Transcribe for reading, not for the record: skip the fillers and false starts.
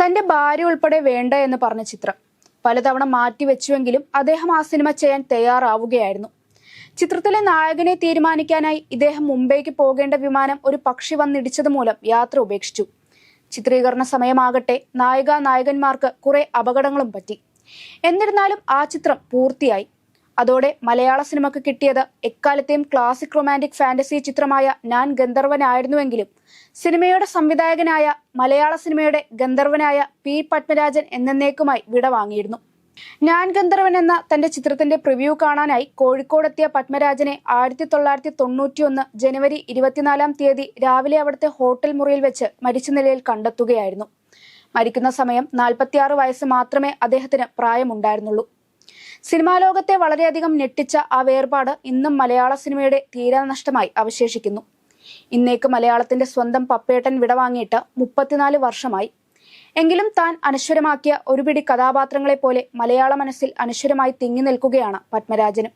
തന്റെ ഭാര്യ ഉൾപ്പെടെ വേണ്ട എന്ന് പറഞ്ഞ ചിത്രം പലതവണ മാറ്റിവെച്ചുവെങ്കിലും അദ്ദേഹം ആ സിനിമ ചെയ്യാൻ തയ്യാറാവുകയായിരുന്നു. ചിത്രത്തിലെ നായകനെ തീരുമാനിക്കാനായി ഇദ്ദേഹം മുംബൈക്ക് പോകേണ്ട വിമാനം ഒരു പക്ഷി വന്നിടിച്ചത് മൂലം യാത്ര ഉപേക്ഷിച്ചു. ചിത്രീകരണ സമയമാകട്ടെ നായകന്മാർക്ക് കുറെ അപകടങ്ങളും പറ്റി. എന്നിരുന്നാലും ആ ചിത്രം പൂർത്തിയായി. അതോടെ മലയാള സിനിമക്ക് കിട്ടിയത് എക്കാലത്തെയും ക്ലാസിക് റൊമാൻറ്റിക് ഫാന്റസി ചിത്രമായ ഞാൻ ഗന്ധർവനായിരുന്നുവെങ്കിലും സിനിമയുടെ സംവിധായകനായ മലയാള സിനിമയുടെ ഗന്ധർവനായ പി പത്മരാജൻ എന്നേക്കുമായി വിടവാങ്ങിയിരുന്നു. ഞാൻ ഗന്ധർവൻ എന്ന തന്റെ ചിത്രത്തിന്റെ പ്രിവ്യൂ കാണാനായി കോഴിക്കോടെത്തിയ പത്മരാജനെ 1991 ജനുവരി 24 രാവിലെ അവിടുത്തെ ഹോട്ടൽ മുറിയിൽ വെച്ച് മരിച്ച നിലയിൽ കണ്ടെത്തുകയായിരുന്നു. മരിക്കുന്ന സമയം 46 വയസ്സ് മാത്രമേ അദ്ദേഹത്തിന് പ്രായമുണ്ടായിരുന്നുള്ളൂ. സിനിമാ ലോകത്തെ വളരെയധികം ഞെട്ടിച്ച ആ വേർപാട് ഇന്നും മലയാള സിനിമയുടെ തീരാനഷ്ടമായി അവശേഷിക്കുന്നു. ഇന്നേക്ക് മലയാളത്തിന്റെ സ്വന്തം പപ്പേട്ടൻ വിടവാങ്ങിയിട്ട് 34 വർഷമായി. എങ്കിലും താൻ അനശ്വരമാക്കിയ ഒരു പിടി കഥാപാത്രങ്ങളെ പോലെ മലയാള മനസ്സിൽ അനശ്വരമായി തിങ്ങി നിൽക്കുകയാണ് പത്മരാജനും.